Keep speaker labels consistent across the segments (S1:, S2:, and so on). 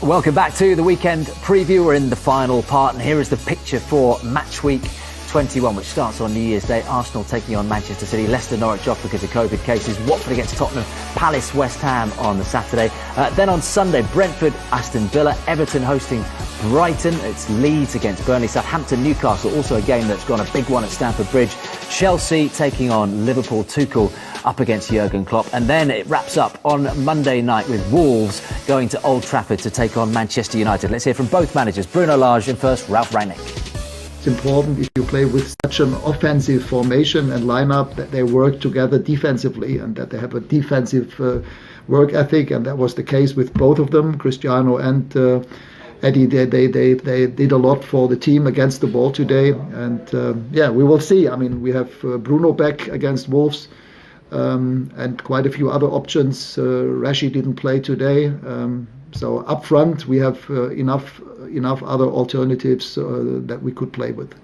S1: Welcome back to the weekend preview. We're in the final part, and here is the picture for match week 21, which starts on New Year's Day. Arsenal taking on Manchester City, Leicester, Norwich off because of COVID cases, Watford against Tottenham, Palace, West Ham on the Saturday. Then on Sunday, Brentford, Aston Villa, Everton hosting Brighton, it's Leeds against Burnley, Southampton, Newcastle, also a game that's gone, a big one at Stamford Bridge, Chelsea taking on Liverpool, Tuchel up against Jurgen Klopp, and then it wraps up on Monday night with Wolves going to Old Trafford to take on Manchester United. Let's hear from both managers. Bruno Lage and first Ralf Rangnick.
S2: It's important if you play with such an offensive formation and lineup that they work together defensively and that they have a defensive work ethic, and that was the case with both of them, Cristiano and Eddie. They did a lot for the team against the ball today, and we will see. I mean, we have Bruno back against Wolves. And quite a few other options. Rashi didn't play today, so up front we have enough other alternatives that we could play with.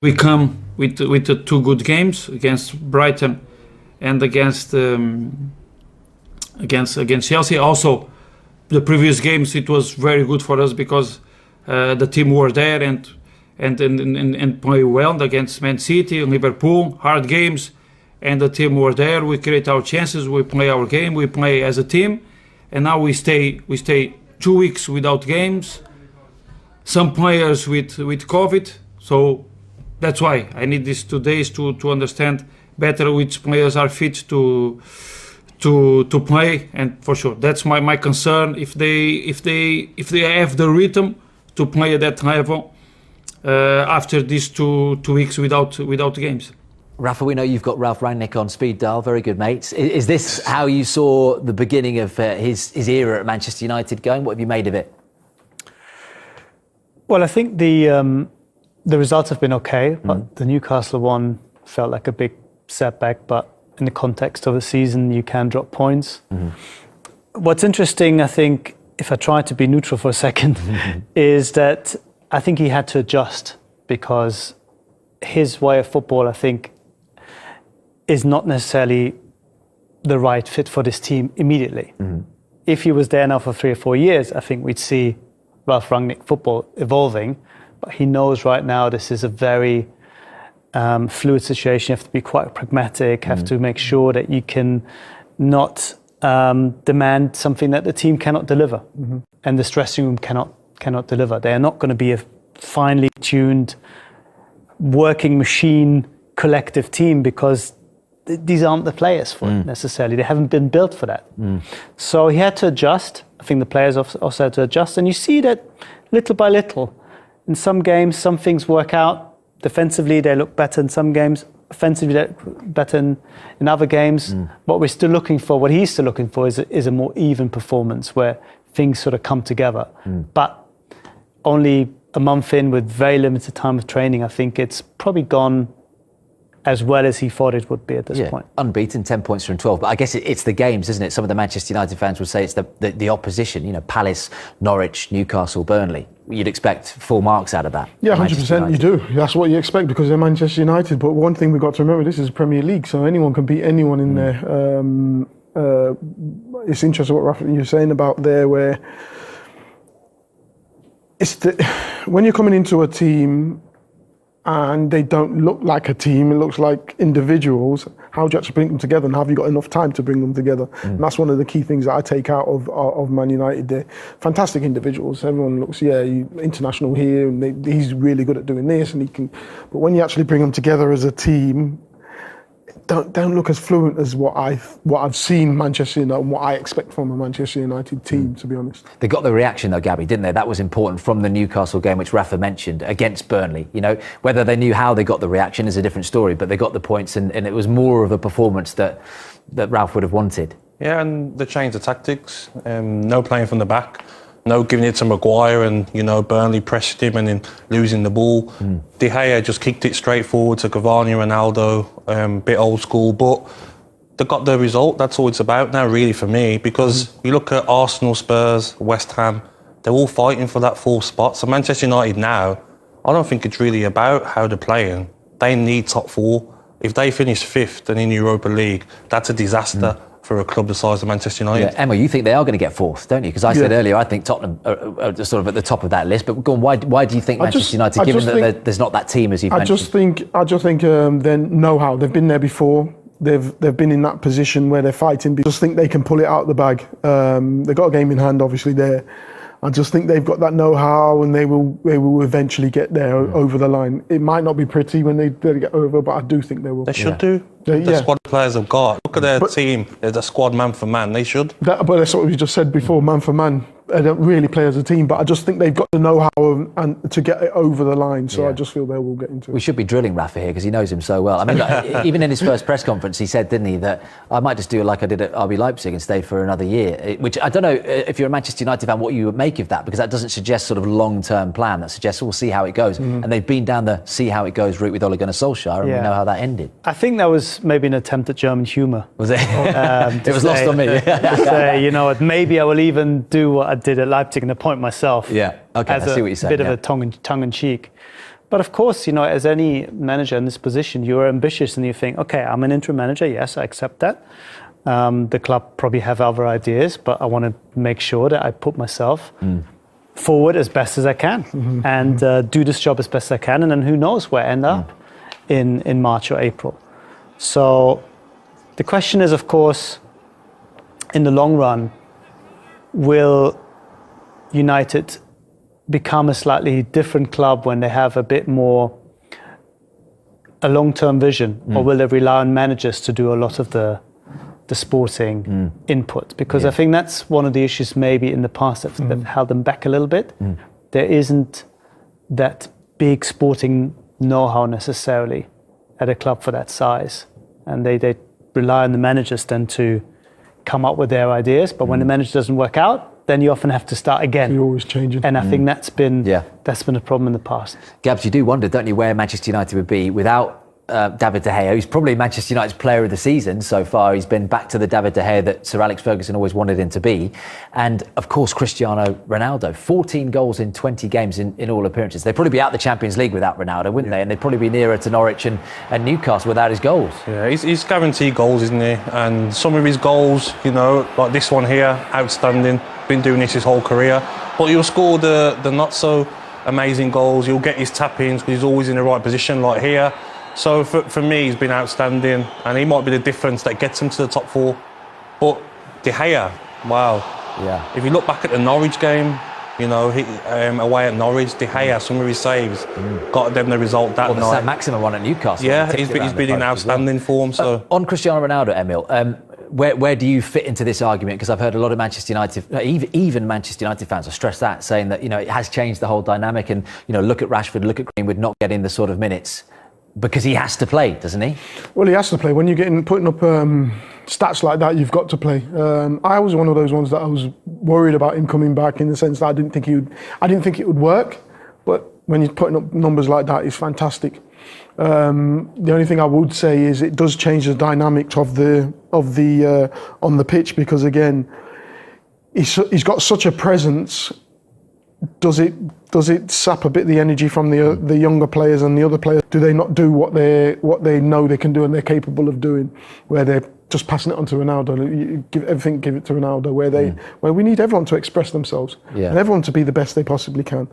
S3: We come with the two good games against Brighton and against Chelsea. Also, the previous games it was very good for us because the team were there and play well against Man City and Liverpool, hard games. And the team were there. We create our chances. We play our game. We play as a team. And now we stay 2 weeks without games. Some players with COVID. So that's why I need these 2 days to understand better which players are fit to play. And for sure, that's my concern. If they have the rhythm to play at that level after these two weeks without games.
S1: Rafa, we know you've got Ralf Rangnick on speed dial. Very good, mates. Is this how you saw the beginning of his era at Manchester United going? What have you made of it?
S4: Well, I think the results have been okay, but the Newcastle one felt like a big setback. But in the context of the season, you can drop points. What's interesting, I think, if I try to be neutral for a second, is that I think he had to adjust because his way of football, I think, is not necessarily the right fit for this team immediately. If he was there now for 3 or 4 years, I think we'd see Ralf Rangnick football evolving, but he knows right now this is a very fluid situation. You have to be quite pragmatic, have to make sure that you can not demand something that the team cannot deliver and the dressing room cannot deliver. They are not going to be a finely tuned working machine collective team because these aren't the players for it necessarily. They haven't been built for that. So he had to adjust. I think the players also had to adjust. And you see that little by little. In some games, some things work out. Defensively, they look better in some games. Offensively, they look better in other games. What he's still looking for is a more even performance where things sort of come together. But only a month in with very limited time of training, I think it's probably gone as well as he thought it would be at this point.
S1: Unbeaten, 10 points from 12. But I guess it's the games, isn't it? Some of the Manchester United fans would say it's the opposition, you know, Palace, Norwich, Newcastle, Burnley. You'd expect full marks out of that.
S5: Yeah, 100% you do. That's what you expect because they're Manchester United. But one thing we've got to remember, this is Premier League, so anyone can beat anyone in there. It's interesting what Rafa, you're saying about there where when you're coming into a team and they don't look like a team, it looks like individuals, how do you actually bring them together and have you got enough time to bring them together? And that's one of the key things that I take out of Man United. They're fantastic individuals. Everyone looks, international here, and he's really good at doing this, and he can. But when you actually bring them together as a team, don't look as fluent as what I've seen Manchester United and what I expect from a Manchester United team, to be honest.
S1: They got the reaction though, Gabby, didn't they? That was important from the Newcastle game, which Rafa mentioned, against Burnley. You know, whether they knew how they got the reaction is a different story, but they got the points and it was more of a performance that Ralph would have wanted.
S6: Yeah, and they changed the tactics. No playing from the back. No giving it to Maguire and, Burnley pressed him and then losing the ball. De Gea just kicked it straight forward to Cavani, Ronaldo, bit old school, but they got the result. That's all it's about now, really, for me, because you look at Arsenal, Spurs, West Ham, they're all fighting for that fourth spot. So Manchester United now, I don't think it's really about how they're playing. They need top four. If they finish fifth and in Europa League, that's a disaster. for a club the size of Manchester United.
S1: Yeah, Emma, you think they are going to get fourth, don't you? Because I said earlier, I think Tottenham are sort of at the top of that list. But go on, why do you think Manchester United, given that there's not that team as you've mentioned?
S5: I just think they know how. They've been there before. They've been in that position where they're fighting. I just think they can pull it out of the bag. They've got a game in hand, obviously, there. I just think they've got that know-how, and they will eventually get there over the line. It might not be pretty when they get over, but I do think they will.
S6: They should do. The squad players have got. Look at their team. There's a squad man for man. They should.
S5: But that's what we just said before, man for man. They don't really play as a team, but I just think they've got the know-how and to get it over the line. So I just feel they will get into it.
S1: We should be drilling Rafa here because he knows him so well. I mean, like, even in his first press conference, he said, didn't he, that I might just do it like I did at RB Leipzig and stay for another year. Which I don't know if you're a Manchester United fan, what you would make of that, because that doesn't suggest sort of long-term plan. That suggests we'll see how it goes. And they've been down the see how it goes route with Ole Gunnar Solskjaer, and we know how that ended.
S4: I think that was maybe an attempt at German humour.
S1: Was it? It was lost on me.
S4: To say, you know, maybe I will even do what I did at Leipzig and appoint myself.
S1: Yeah, okay,
S4: as
S1: I see what you're saying.
S4: Bit of a tongue-in-cheek. But of course, you know, as any manager in this position, you're ambitious and you think, okay, I'm an interim manager. Yes, I accept that. The club probably have other ideas, but I want to make sure that I put myself forward as best as I can and do this job as best as I can. And then who knows where I end up in March or April. So the question is, of course, in the long run, will United become a slightly different club when they have a bit more a long-term vision, or will they rely on managers to do a lot of the sporting input? Because I think that's one of the issues maybe in the past that held them back a little bit. There isn't that big sporting know-how necessarily at a club for that size, and they rely on the managers then to come up with their ideas. But when the manager doesn't work out, then you often have to start again.
S5: You're always changing.
S4: And I think that's been a problem in the past.
S1: Gabs, you do wonder, don't you, where Manchester United would be without David De Gea, who's probably Manchester United's player of the season so far. He's been back to the David De Gea that Sir Alex Ferguson always wanted him to be. And, of course, Cristiano Ronaldo. 14 goals in 20 games in all appearances. They'd probably be out the Champions League without Ronaldo, wouldn't they? And they'd probably be nearer to Norwich and Newcastle without his goals.
S6: Yeah, he's guaranteed goals, isn't he? And some of his goals, you know, like this one here, outstanding. Been doing this his whole career. But he'll score the not so amazing goals. He'll get his tap-ins because he's always in the right position, like here. So for me, he's been outstanding, and he might be the difference that gets him to the top four. But De Gea, wow.
S1: Yeah.
S6: If you look back at the Norwich game, you know, away at Norwich, De Gea, some of his saves got them the result that
S1: night.
S6: night.
S1: The maximum one at Newcastle.
S6: Yeah, he's been in outstanding form. So
S1: on Cristiano Ronaldo, Emil, where do you fit into this argument? Because I've heard a lot of Manchester United, even Manchester United fans, will stress that, saying that, you know, it has changed the whole dynamic. And, you know, look at Rashford, look at Greenwood not getting the sort of minutes because he has to play, doesn't he?
S5: Well, he has to play. When you're putting up stats like that, you've got to play. I was one of those ones that I was worried about him coming back, in the sense that I didn't think it would work. But when you're putting up numbers like that, it's fantastic. The only thing I would say is it does change the dynamics of the on the pitch, because again, he's got such a presence. Does it sap a bit the energy from the younger players and the other players? Do they not do what they know they can do and they're capable of doing, where they're just passing it on to Ronaldo? Give it to Ronaldo. Where we need everyone to express themselves and everyone to be the best they possibly can.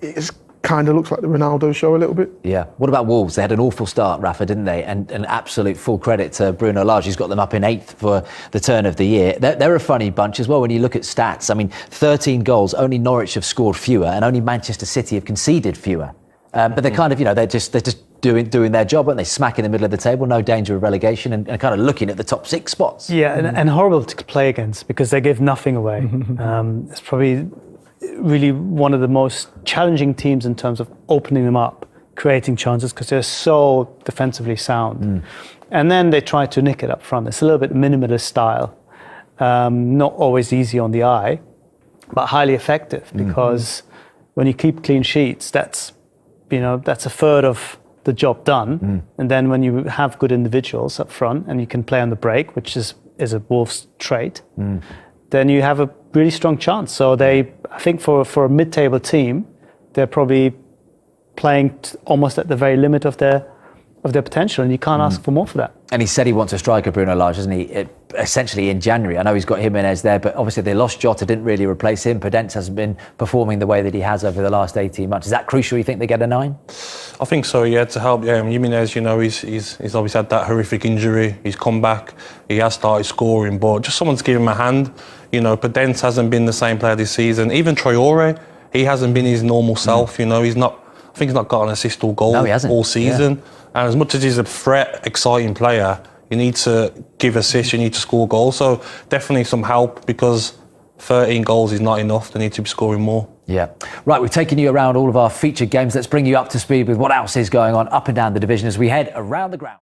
S5: It kind of looks like the Ronaldo show a little bit.
S1: Yeah. What about Wolves? They had an awful start, Rafa, didn't they? And an absolute full credit to Bruno Lage, who's got them up in 8th for the turn of the year. They're a funny bunch as well when you look at stats. I mean, 13 goals, only Norwich have scored fewer, and only Manchester City have conceded fewer. But they're kind of, you know, they're just doing their job, aren't they? Smack in the middle of the table, no danger of relegation, and kind of looking at the top 6 spots.
S4: Yeah, and horrible to play against because they give nothing away. It's probably really one of the most challenging teams in terms of opening them up, creating chances, because they're so defensively sound. And then they try to nick it up front. It's a little bit minimalist style, not always easy on the eye, but highly effective, because when you keep clean sheets, that's a third of the job done. And then when you have good individuals up front and you can play on the break, which is a Wolves trait, then you have a really strong chance. So I think for a mid-table team, they're probably playing almost at the very limit of their of their potential, and you can't ask for more for that.
S1: And he said he wants a striker, Bruno Lage, doesn't he? Essentially in January. I know he's got Jimenez there, but obviously they lost Jota, didn't really replace him. Podence hasn't been performing the way that he has over the last 18 months. Is that crucial, you think, they get a 9?
S6: I think so, yeah, to help. Jimenez, you know, he's obviously had that horrific injury. He's come back. He has started scoring, but just someone to give him a hand. You know, Podence hasn't been the same player this season. Even Traore, he hasn't been his normal self. You know, I think he's not got an assist or goal all season. Yeah. And as much as he's a threat, exciting player, you need to give assists, you need to score goals. So definitely some help, because 13 goals is not enough. They need to be scoring more.
S1: Yeah. Right, we've taken you around all of our featured games. Let's bring you up to speed with what else is going on up and down the division as we head around the ground.